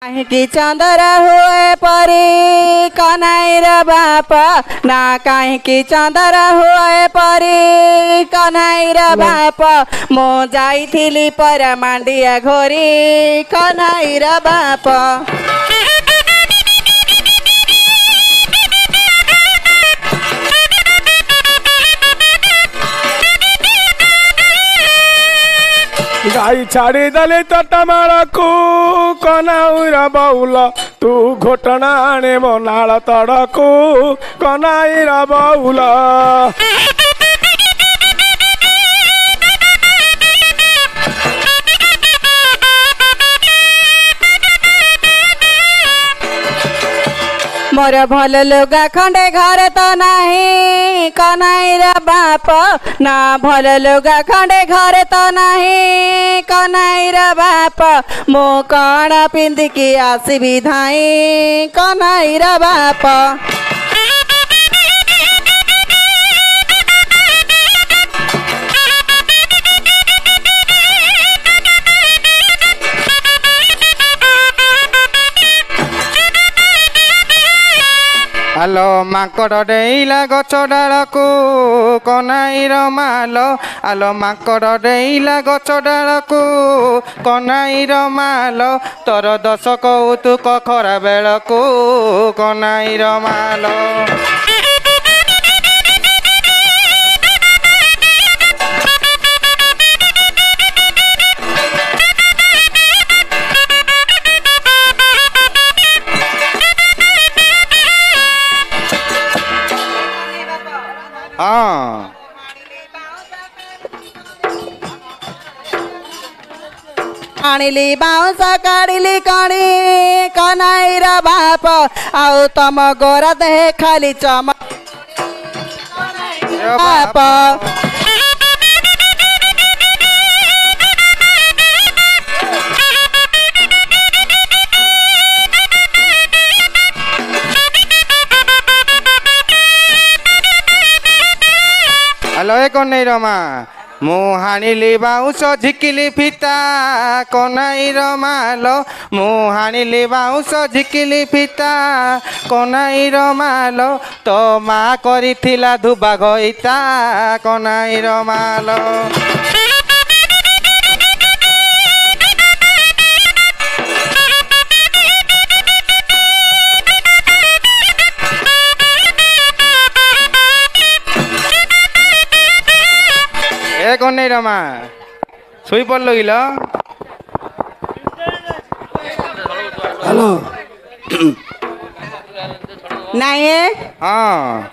काहीँकी चन्दर हुए परी कनाइर बाप ना काहीँकी चन्दर हुए परी कनाइर बाप म जाइथिली पर मांडिया घोरी कनाइर बाप गाई छाड़ी दले तटमाड़ को कनाउरा बउल तू घोटना आने मो नाल तड़कू कनाइरा बउल मोर भल लुगा खंडे घर तो नहीं कनाइर बाप ना भल लुगा खंडे घर तो नहीं कनाइर बाप मो कण पिंधिकी आसबि धाई कनाइर बाप आलो माकड़ डेइला गछ डालकू कनाइर मालो आलो माकड़ डेइला गछ डालकू कनाइर मालो तोर दश कौतुक खरा बेलकू कनाइर मालो हाँ आनिली बाउंस काढ़िली कणी कनाइर बाप आउ तम गोरा देह खाली चमक बाप आलो ए कनाइर मा मु हाणिली बाउंस झिकिली फिता कनाइर मालो मु हाणिली बाउंस झिकिली फिता कनाइर मालो तो मा करिथिला धुबा गईता कनाइर मालो ए कनाइर मा शुई पड़ल गिल हेलो नहीं हाँ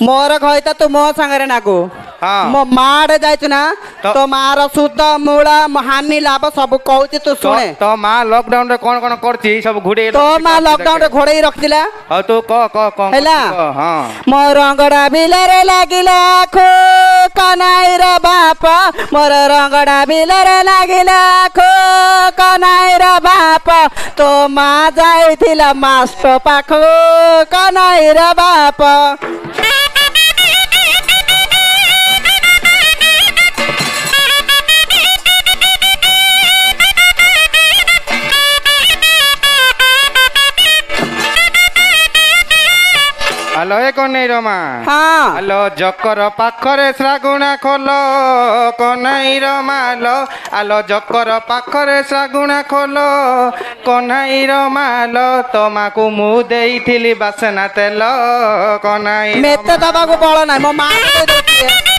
मोर घईत तू मो संगे नागु हाँ मो माड़े जाइछु ना तो मार शुद्ध मूल हानि लाभ सब कहूची तू शुणे तो माँ लॉकडाउन रे कौन कौन करती सब घुड़े तो माँ लॉकडाउन रे घोड़े रखिला हाँ तो कह हैला हाँ मोर रंगड़ा बिलरे लागिला खो कनाइर बाप मोर रंगड़ा बिलरे लागिला खो कनाइर बाप तो माँ जाइथिला मास्टर पाखो कनाइर बाप आलो ए कनाइर मा हाँ आलो जकर पाखरे श्रागुणा खोल कनाइर मालो आलो जकर पाखरे श्रागुणा खोल कनाइर मालो तमाकू मु देइथिली बासना तेल कनाइर मेते दबाको बळ नाही मो माँ को दे दउछि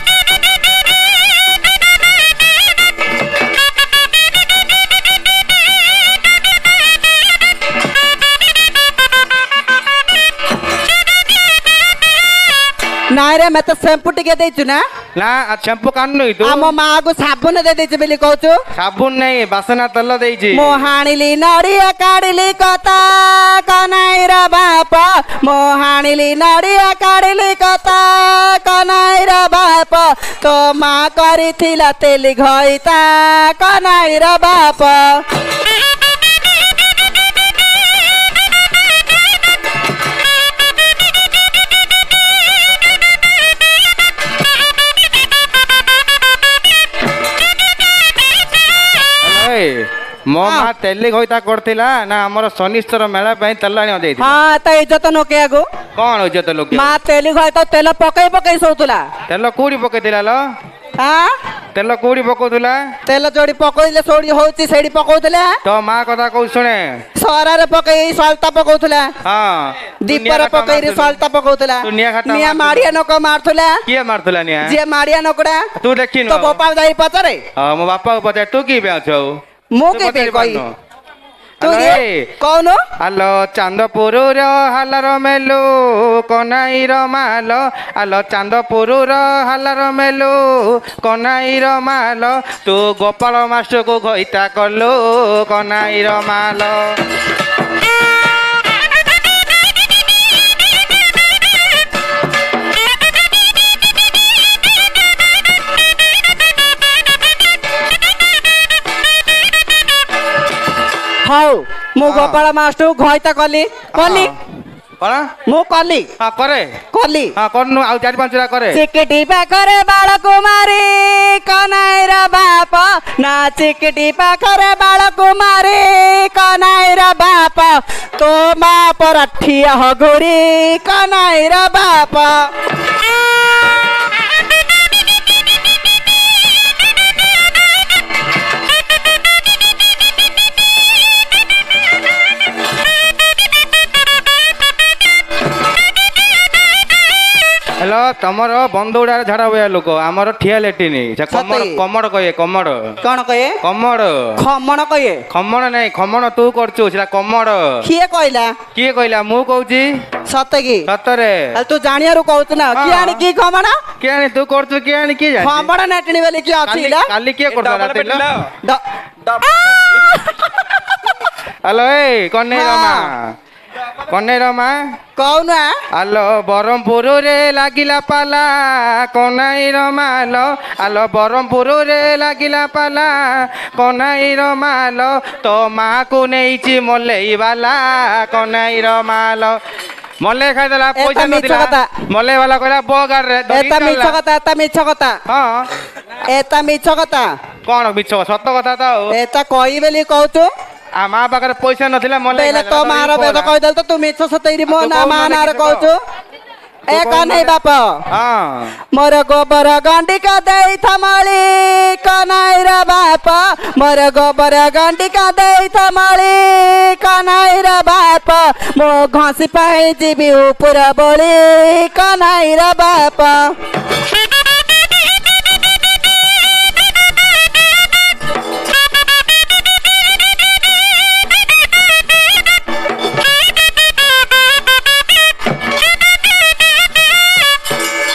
नाइ रे मैं तो शैम्पू टिके देछु ना ना शैम्पू कान्नु तू आ मो माँ को साबुन दे देछु बेली कहछु साबुन नहीं बासना तेल देइछि मो हाणिली नड़िया काढ़िली कता कनाइर बाप मो हाणिली नड़िया काढ़िली कता कनाइर बाप तो माँ करिथिला तेली घईता कनाइर बाप ମୋ मो माँ तेली घोइता करथिला ना हमर शनिश्चर मेला पई तेल आनी देई हाँ तो इज्जत नोके आगो कोन इज्जत लोक माँ तेली घोइ तो तेल पकई पकई सोतुला तेल कोडी पकेतिला लो हाँ तेल कोडी पकोतुला तेल जोड़ी पकईले सोड़ी होउची सेड़ी पकौतले तो माँ कथा कहू सुने सरारे पकई सल्ता पकौतले हाँ दीपर पकई रे सल्ता पकौतला तू निया खाता निया माड़िया नको मारथुला किए मारथुला निया जे माड़िया नकोड़ा तू देखिन तो बोपा जाई पचरे हां मो बापा को पचे तू की बे छौ मु के पे कई तू अरे कौन आलो चांदपुर रो हालर मेलू कनाई रो मालो आलो चांदपुर रो हालर मेलू कनाई रो मालो तू गोपाल मास्टर को घइता कलू कनाई रो मालो हाउ मु गोपाल मास्टर घइता कली कली कला मु कली हां करे कली हां करनु आ 4-5 रा करे चिकटी पाखरे बाळ कुमारी कनाईर बाप ना चिकटी पाखरे बाळ कुमारी कनाईर बाप तो मा पर ठिया हगुरी कनाईर बाप हेलो तमर बंदुड़ा झाड़ा हुआ लोक आमर ठिया लेटिनी कमड़ कमड़ कहे कमड़ कौन कहे कमड़ खमण कहे खमण नहीं खमण तू करछु सेला कमड़ किए कहला किए कहला मु कहूची सते की सतरे तू जानियारू कहत ना कि आनी की खमण के आनी तू करछु के आनी की जानी खमण नेटनी वाली की अछि ला काली के करला हेलो ए कन्ने रमा कौन आलो बरमपुर रे लागिला पाला कनाई रमालो आलो बरमपुर रे लागिला पाला कनाई रमालो तो माँ को नहीं मलई वाला कनाई रमालो मले खाइदेला पैसा नदिला मले वाला कहला बगार रे एता मिछ कथा हां एता मिछ कथा कोन मिछ सत्य कथा त एता कहि बेली कहतु आ माँ पाखरे पैसा नथिला मले बेले तो मारो बेद कहि देल तो तू मिछ सतैरी मो ना मानार कहतु ए कन्है बाप हां मोर गोबर गंडिका देई थमाली कन्है रे बाप मोर गोबर गंडिका देई थमाली कन्है रे बाप मो घासी पाई जीबी ऊपर बोली कन्है रे बाप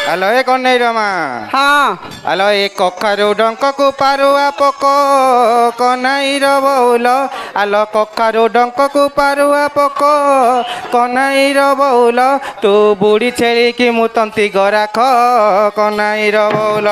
हेलो ए कन्है रमा हाँ हेलो ए कखारु डंक को पारुआ पको कन्है र बौल हेलो कखारु डंक को पारुआ पको कन्है र बौल तू बुढ़ी छेड़ी की मुतंती गराख कन्है र बौल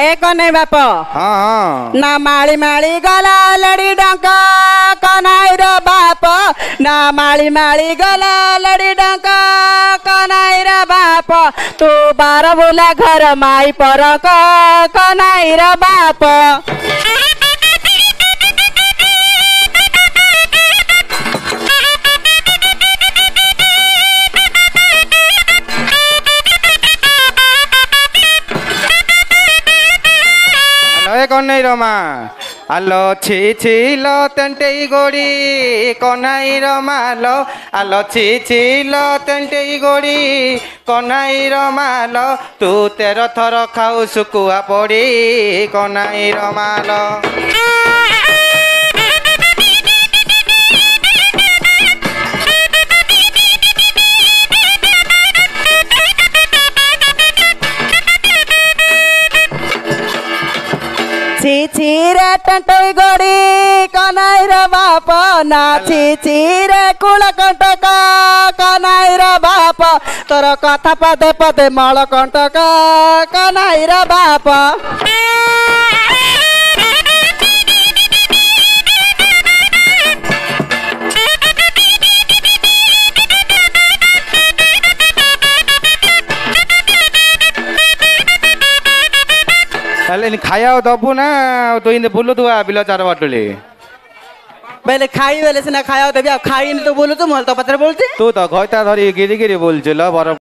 एक नहीं बाप हाँ हाँ ना माली माली गला लड़ी डंका कन्है रे बाप ना माली माली गला लड़ी डंका कन्है रे बाप तू बार बोला घर माई पर कन्है रे बाप कन्है रमा आलो छी छी लो तेंटेई गोड़ी कन्है रमालो आलो छी छी लो तेंटेई गोड़ी कन्है रमालो तू 13 थर खाऊ सुकुआ पड़ी कन्है रमालो छी छी रे टंटई गोड़ी कन्है रे बाप ना छी छी रे कुल कंटक कन्है रे बाप तोर कथा पदे पदे मल कंटक कन्है रे बाप ହେଲେ ଖାଇବାକୁ ଦବୁ ନା ତୁ ଏମିତି ବୁଲୁଥିବା ବିଲ ଚାର ବାଟୁଳି ବେଲେ ଖାଇ ବେଲେ ସିନା ଖାଇବାକୁ ଦେବି ଆଉ ଖାଇନି ତ ବୋଲୁ ତୁ ମୁଁ ତ ପଛରେ ବୋଲୁଛି ତୁ ତ ଘଇତା ଧରି ଗିରି ଗିରି ବୁଲୁଛୁ ଲ ବରମ